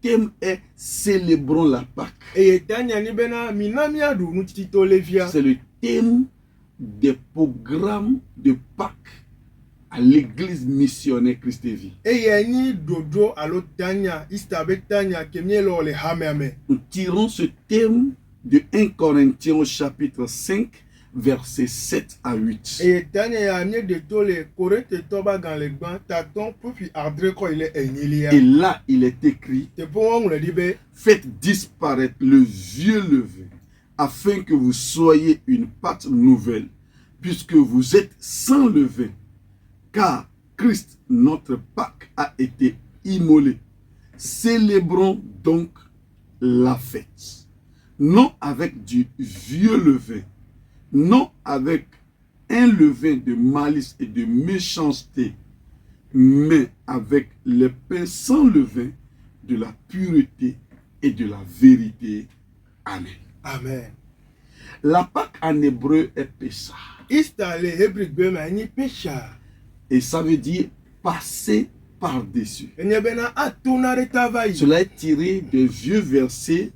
thème est célébrons la Pâque. C'est le thème des programmes de Pâques à l'église missionnaire Christ et Vie. Nous tirons ce thème de 1 Corinthiens au chapitre 5, versets 7 à 8. Et là, il est écrit: faites disparaître le vieux levain, afin que vous soyez une pâte nouvelle, puisque vous êtes sans levain. Car Christ, notre Pâque, a été immolé. Célébrons donc la fête, non avec du vieux levain, non avec un levain de malice et de méchanceté, mais avec le pain sans levain de la pureté et de la vérité. Amen. Amen. La Pâque en hébreu est Pessah. Et ça veut dire passer par-dessus. Cela est tiré des vieux versets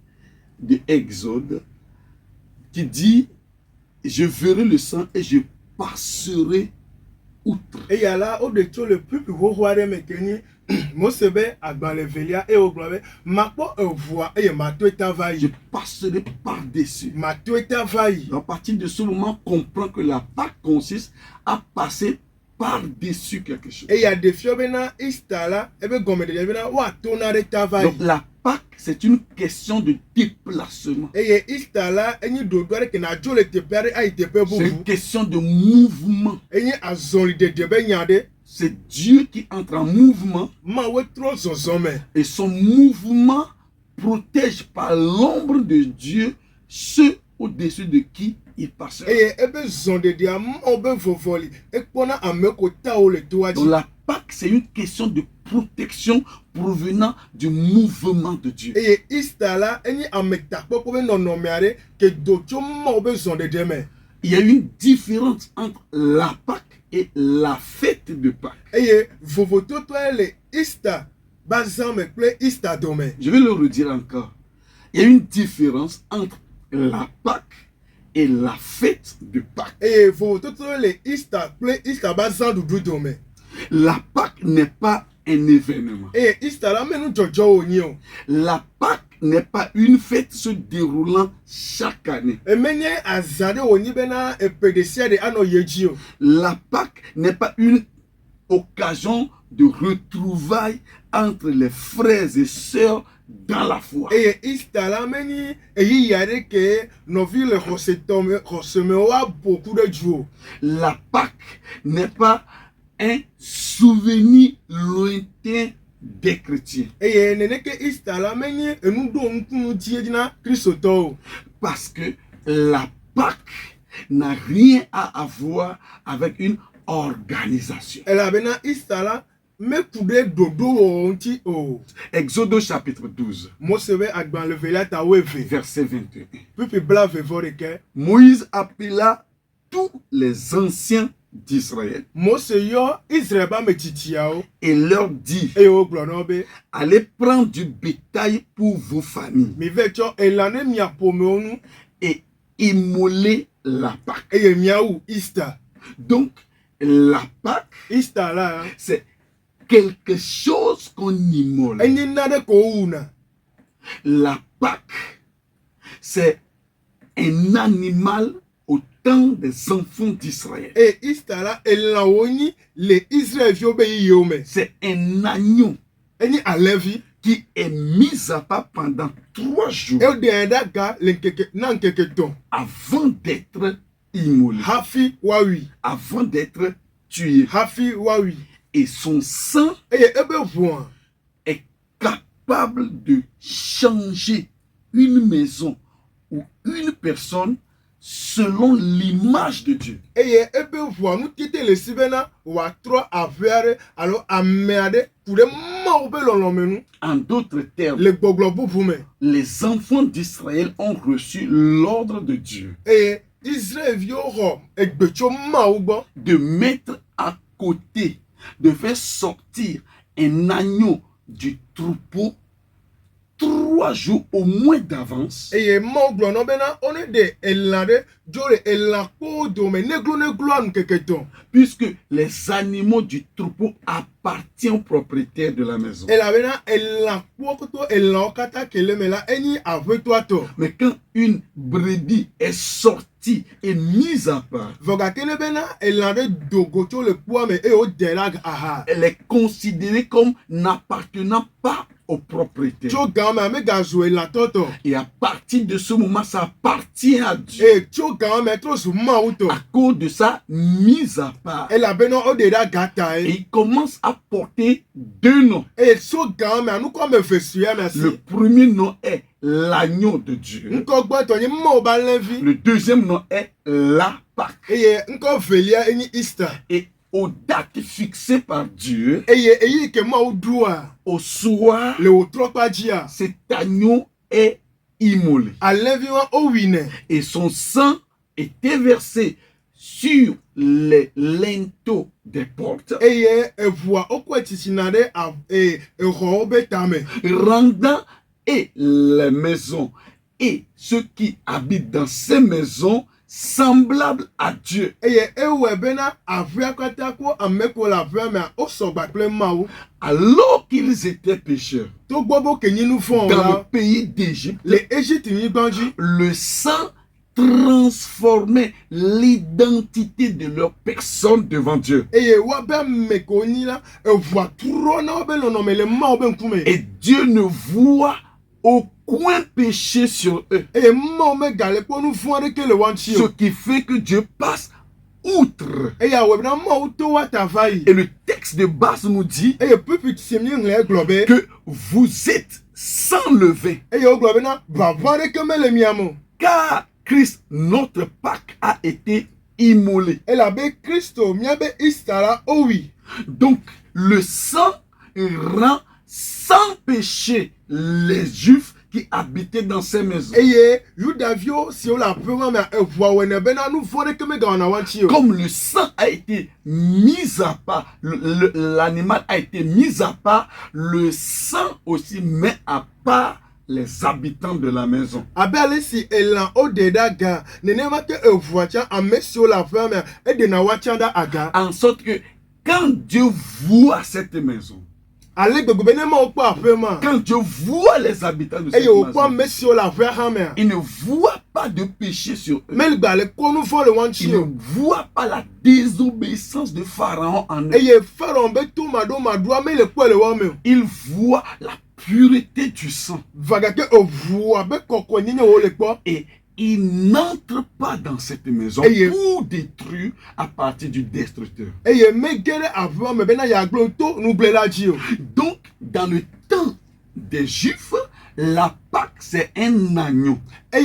de Exode qui dit: je verrai le sang et je passerai outre. Je passerai par-dessus. À partir de ce moment, on comprend que la Pâque consiste à passer par-dessus quelque chose. Donc la Pâque, c'est une question de déplacement. C'est une question de mouvement. C'est Dieu qui entre en mouvement. Et son mouvement protège par l'ombre de Dieu ceux au-dessus de qui il passe. Donc la Pâque, c'est une question de protection provenant du mouvement de Dieu. Il y a une différence entre la Pâque et la fête de Pâques. Je vais le redire encore. Il y a une différence entre la Pâque et la fête de Pâques. La Pâque n'est pas un événement. La Pâque n'est pas une fête se déroulant chaque année. La Pâque n'est pas une occasion de retrouvailles entre les frères et sœurs dans la foi. La Pâque n'est pas un souvenir lointain des chrétiens. Parce que la Pâque n'a rien à avoir avec une organisation. Exode chapitre 12, verset 21. Moïse appela tous les anciens d'Israël et leur dit: allez prendre du bétail pour vos familles et immoler la Pâque. Donc la Pâque, c'est quelque chose qu'on immole. La Pâque, c'est un animal au temps des enfants d'Israël. C'est un agneau qui est mis à part pendant 3 jours avant d'être immolé, avant d'être tué. Et son sang est capable de changer une maison ou une personne selon l'image de Dieu. En d'autres termes, les enfants d'Israël ont reçu l'ordre de Dieu de mettre à côté, de faire sortir un agneau du troupeau 3 jours au moins d'avance. Puisque les animaux du troupeau appartiennent au propriétaire de la maison. Mais quand une brebis est sortie et mise à part, elle est considérée comme n'appartenant pas au propriétaire. Et à partir de ce moment, ça appartient à Dieu. À cause de sa mise à part. Et il commence à porter 2 noms. Le premier nom est l'agneau de Dieu. Le deuxième nom est la Pâque. Et aux dates fixées par Dieu, au soir, cet agneau est immolé. Et son sang était versé sur les linteaux des portes, rendant et les maisons et ceux qui habitent dans ces maisons semblable à Dieu. Alors qu'ils étaient pécheurs dans le pays d'Égypte, le sang transformait l'identité de leur personne devant Dieu. Et Dieu ne voit aucun péché sur eux. Ce qui fait que Dieu passe outre. Et le texte de base nous dit que vous êtes sans levain. Car Christ, notre Pâque, a été immolé. Donc, le sang rend sans péché les Juifs qui habitaient dans ces maisons. Comme le sang a été mis à part, l'animal a été mis à part, le sang aussi met à part les habitants de la maison. En sorte que quand Dieu voit cette maison, quand Dieu voit les habitants de cette maison, il ne voit pas de péché sur eux. Il ne voit pas la désobéissance de Pharaon en eux. Il voit la pureté du sang. Et il n'entre pas dans cette maison pour détruire à partir du destructeur. Donc, dans le temps des Juifs, la Pâque, c'est un agneau. Et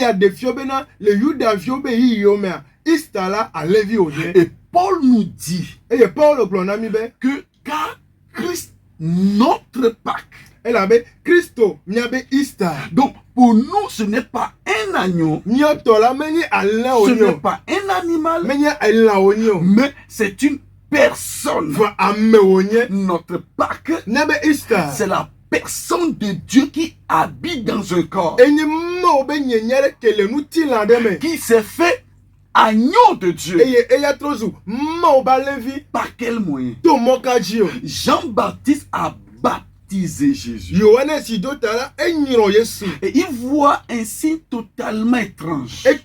Paul nous dit que car Christ, notre Pâque, donc pour nous ce n'est pas un agneau, ce n'est pas un animal, mais c'est une personne. Notre Pâque, c'est la personne de Dieu qui habite dans un corps, qui s'est fait agneau de Dieu. Par quel moyen? Jean-Baptiste a baptisé Jésus. Et il voit un signe totalement étrange. C'est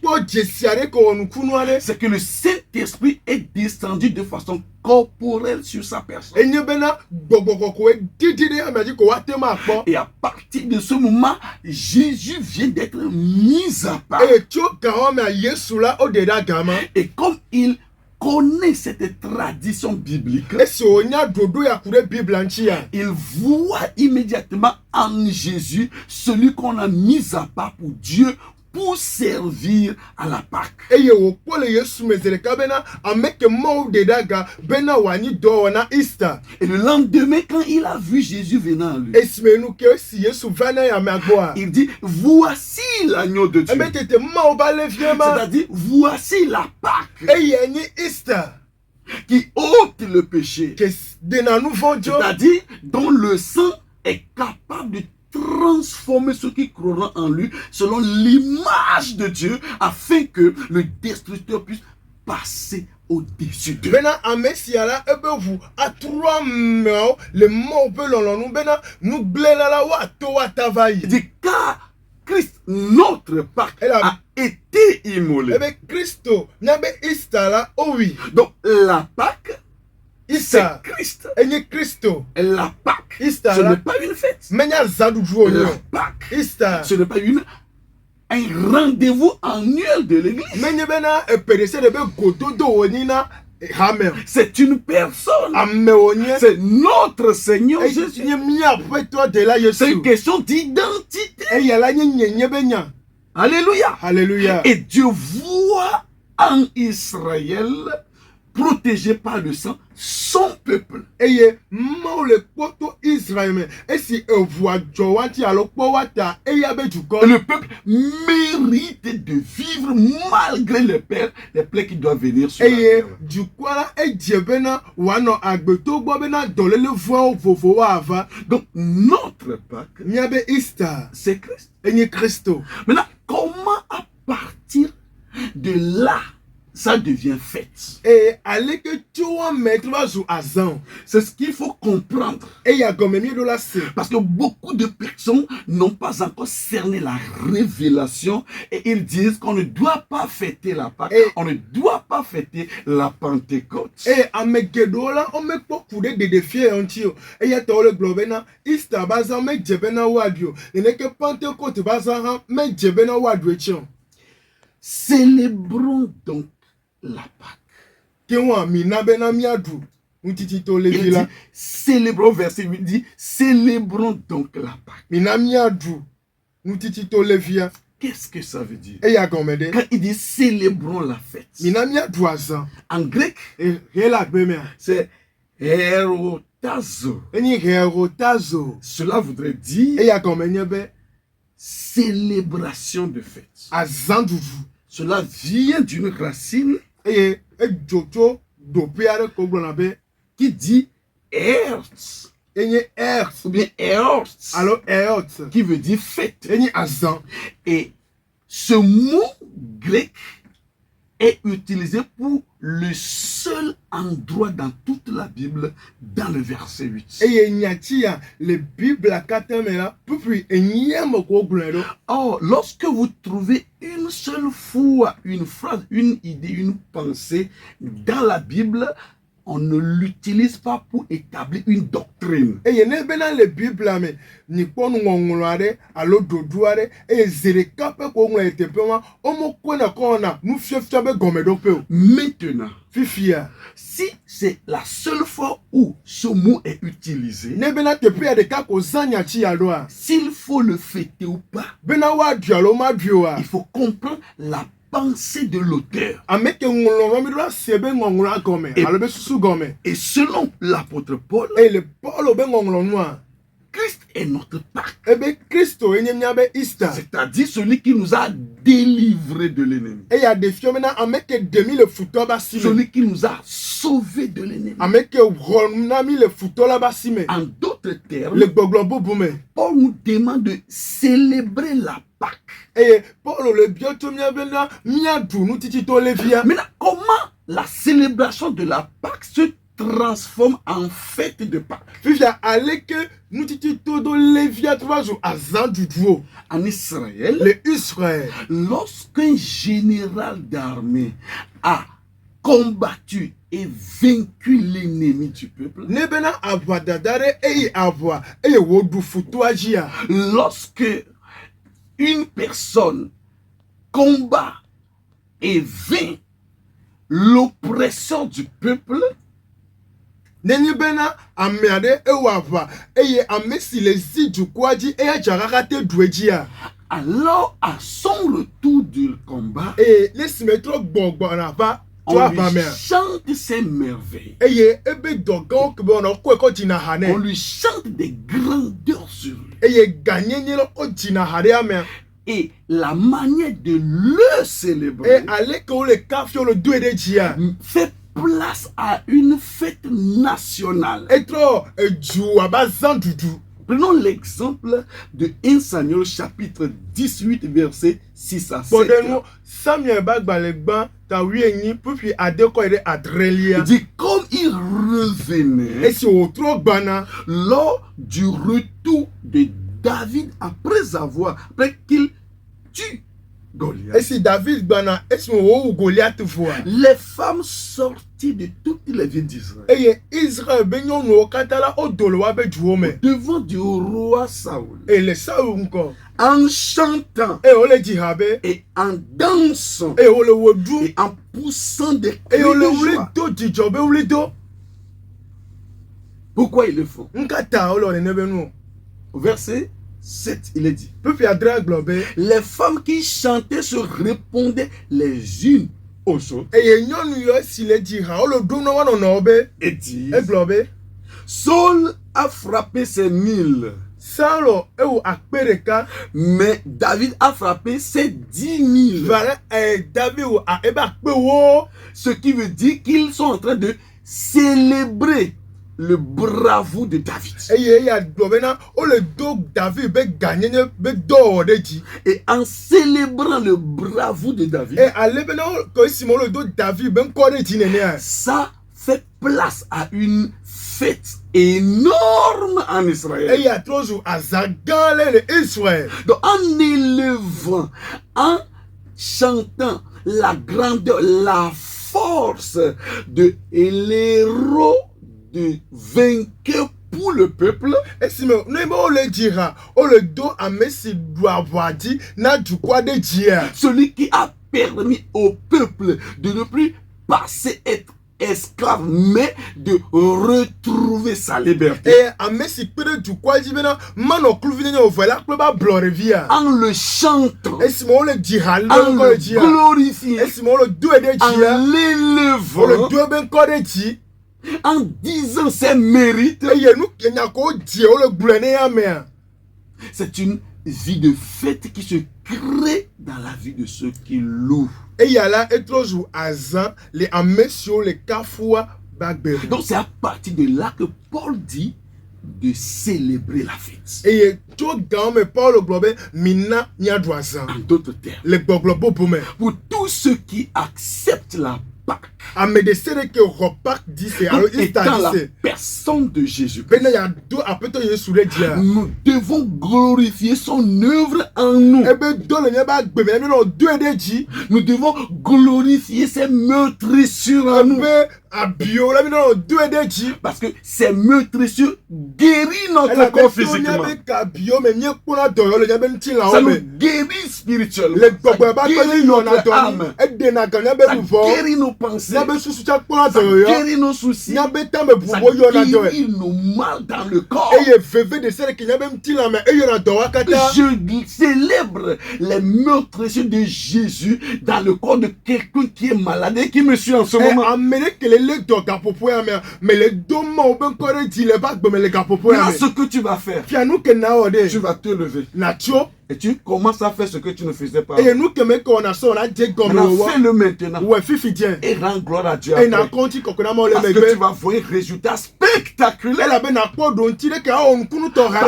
que le Saint-Esprit est descendu de façon corporelle sur sa personne. Et à partir de ce moment, Jésus vient d'être mis à part. Et comme il connaît cette tradition biblique, il voit immédiatement en Jésus celui qu'on a mis à part pour Dieu, pour servir à la Pâque. Et le lendemain, quand il a vu Jésus venant à lui, il dit, voici l'agneau de Dieu. C'est-à-dire, voici la Pâque qui ôte le péché. C'est-à-dire, dont le sang est capable de transformer ceux qui croiront en lui selon l'image de Dieu, afin que le destructeur puisse passer au-dessus d'eux. Bena amesiala ebe vous a trois mots le mot belon nous bena nous blela la wa to wa tavayi. Il dit car Christ notre Pâque a été immolé. Ebe Christo nyabe istala oh oui. Donc la Pâque c'est Christ. Enye Christo. La Pâque Istala, ce n'est pas une fête. Menya zadujwo La Pâque Ista. ce n'est pas un rendez-vous annuel de l'église. C'est une personne. C'est notre Seigneur Jésus. C'est une question d'identité. Alléluia. Alléluia. Et Dieu voit en Israël, protégé par le sang, son peuple. Eye maule poto Israël. Et si voit Joanti alors powata eyabe juko. Le peuple mérite de vivre malgré les plaies qui doivent venir sur la terre. Du quoi et Diebena wano agbeto bobena dolele voix vovo ava. Donc notre Pâque, Nyabe Ista, c'est Christ. Enye Christo. Maintenant, comment à partir de là ça devient fête? Et allez que tu vas mettre sous azan. C'est ce qu'il faut comprendre. Et il y a comme de la scène. Parce que beaucoup de personnes n'ont pas encore cerné la révélation et ils disent qu'on ne doit pas fêter la Pâque, on ne doit pas fêter la Pentecôte. Et à Megedola, on met pas couler des défis entiers. Et il y a tout le globena, Ista bazan me djebena wadio. Il n'est que Pentecôte bazan me djebena wadio. Célébrons donc la Pâque. Il dit, célébrons, verset 8 dit, célébrons donc la Pâque. Qu'est-ce que ça veut dire? Quand il dit célébrons la fête, en grec, c'est hérotazo. Cela voudrait dire célébration de fête. Cela vient d'une racine qui dit Erz. Ou bien Erz. Alors Erz qui veut dire fête. Et ce mot grec est utilisé pour le seul endroit dans toute la Bible, dans le verset 8. Or, lorsque vous trouvez une seule fois une phrase, une idée, une pensée dans la Bible, on ne l'utilise pas pour établir une doctrine. Maintenant, si c'est la seule fois où ce mot est utilisé, s'il faut le fêter ou pas, il faut comprendre la pensée de l'auteur. Et selon l'apôtre Paul, Christ est notre Pâque. C'est-à-dire celui qui nous a délivrés de l'ennemi. Celui qui nous a sauvés de l'ennemi. En d'autres termes, Paul nous demande de célébrer la Pâque. Maintenant, comment la célébration de la Pâque se transforme en fête de Pâques? En Israël, lorsqu'un général d'armée a combattu et vaincu l'ennemi du peuple, lorsque une personne combat et vainc l'oppresseur du peuple, alors à son retour du combat, on lui chante ses merveilles. On lui chante des grandeurs sur lui. Et la manière de le célébrer fait place à une fête nationale. Prenons l'exemple de 1 Samuel chapitre 18 verset 6 à 7. Il dit comme il revenait lors du retour de David après qu'il tue Goliath. Les femmes sorties de toutes les villes d'Israël devant du roi Saoul en chantant et en dansant et en poussant des cris de joie. Pourquoi ils le font? Verset 7, il est dit. Les femmes qui chantaient se répondaient les unes aux autres et disent Saul a frappé ses 1000, mais David a frappé ses 10 000. Ce qui veut dire qu'ils sont en train de célébrer le bravo de David. Et en célébrant le bravo de David, ça fait place à une fête énorme en Israël. Donc en élevant, en chantant la grandeur, la force de l'héros de vainqueur pour le peuple, celui qui a permis au peuple de ne plus être esclave, mais de retrouver sa liberté. En le chantant, en le glorifiant, en l'élevant, en disant ses mérites. C'est une vie de fête qui se crée dans la vie de ceux qui louent. Donc c'est à partir de là que Paul dit de célébrer la fête. En d'autres termes, pour tous ceux qui acceptent la Pâques, comme étant la personne de Jésus, nous devons glorifier son œuvre en nous. Nous devons glorifier ses meurtrissures en nous. Parce que ces meurtrissures guérissent notre corps physiquement. Ça nous guérit spirituellement. Ça guérit notre âme. Ça guérit nos pensées. Ça guérit nos soucis. Ça guérit nos mal dans le corps. Je célèbre les meurtrissures de Jésus dans le corps de quelqu'un qui est malade et qui me suit en ce moment. Maintenant, ce que tu vas faire, tu vas te lever et tu commences à faire ce que tu ne faisais pas. Maintenant, fais-le maintenant et rends gloire à Dieu après. Parce que tu vas voir un résultat spectaculaire. Parce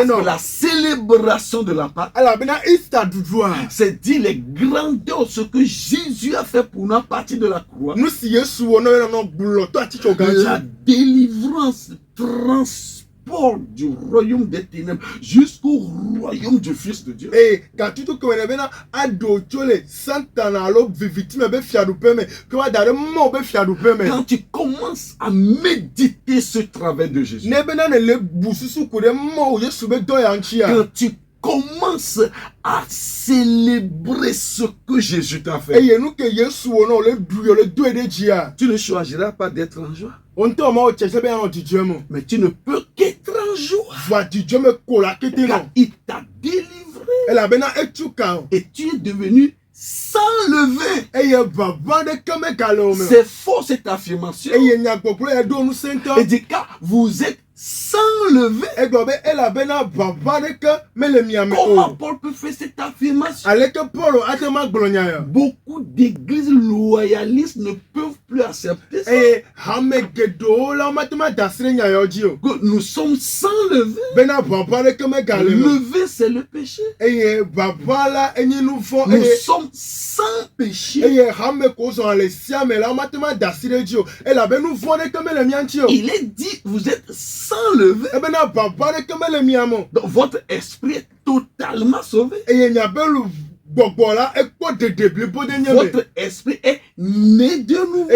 que la célébration de la Pâque, c'est dire les grandeurs, ce que Jésus a fait pour nous à partir de la croix. La délivrance, transport du royaume des ténèbres jusqu'au royaume du Fils de Dieu. Quand tu commences à méditer ce travail de Jésus, quand tu commence à célébrer ce que Jésus t'a fait, tu ne choisiras pas d'être en joie, mais tu ne peux qu'être en joie, car il t'a délivré et tu es devenu sans levain. C'est faux cette affirmation. Et dit car vous êtes sans lever. Comment Paul peut faire cette affirmation? Beaucoup d'églises loyalistes ne peuvent plus accepter ça. Que nous sommes sans lever. Lever, c'est le péché. Nous sommes sans péché. Il est dit, vous êtes sans lever. Donc votre esprit est totalement sauvé. Votre esprit est né de nouveau.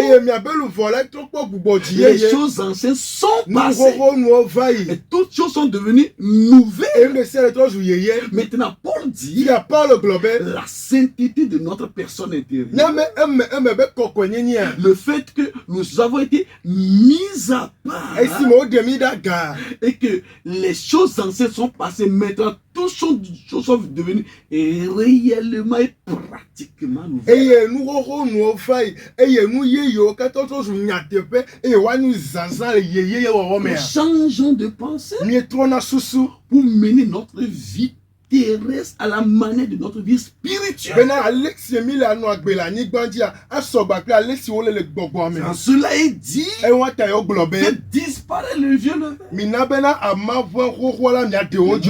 Les choses anciennes sont passées. Et toutes choses sont devenues nouvelles. Maintenant, Paul dit la sainteté de notre personne intérieure. Le fait que nous avons été mis à part. Et que les choses anciennes sont passées. Maintenant, toutes choses sont devenues réellement et pratiquement nouvelles. Changeons de pensée pour mener notre vie terrestre à la manière de notre vie spirituelle. Quand cela est dit, faites disparaître le vieux levain. Les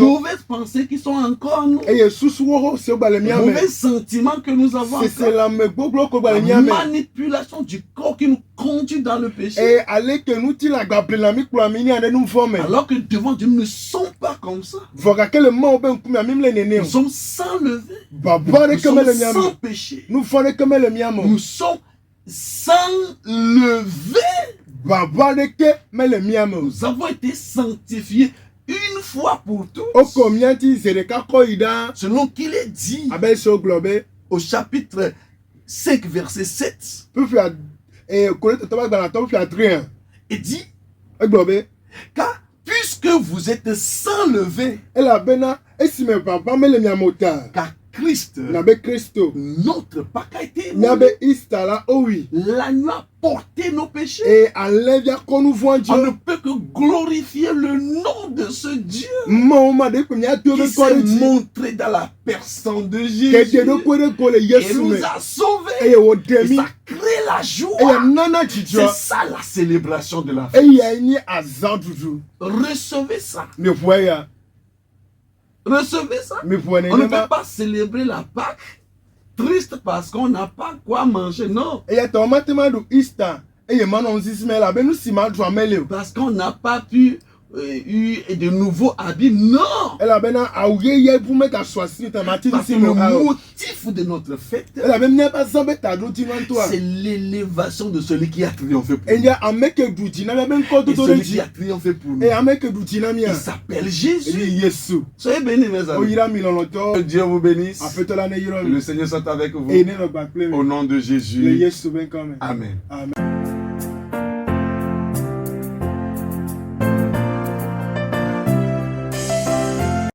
mauvaises pensées qui sont encore en nous. Les mauvais sentiments que nous avons encore. La manipulation du corps qui nous conduit dans le péché. Alors que devant Dieu, nous ne sommes pas comme ça. Nous sommes sans lever. Nous sommes sans péché. Nous sommes sans lever. Nous avons été sanctifiés une fois pour tous. Selon qu'il est dit au chapitre 5, verset 7. Il dit, car puisque vous êtes sans lever, car Christ, notre Pâque a été l'agneau a porté nos péchés. On ne peut que glorifier le nom de ce Dieu qui s'est montré dans la personne de Jésus et nous a sauvés. Et ça crée la joie. C'est ça la célébration de la fête. Recevez ça. Recevez ça. On ne peut pas célébrer la Pâque triste parce qu'on n'a pas quoi manger. Non. Parce qu'on n'a pas pu de nouveaux habits. Non. Parce que le motif de notre fête, c'est l'élévation de celui qui a triomphé pour nous. Et celui qui a triomphé pour nous, il s'appelle Jésus. Soyez bénis, mes amis. Que Dieu vous bénisse. Le Seigneur soit avec vous. Au nom de Jésus. Amen.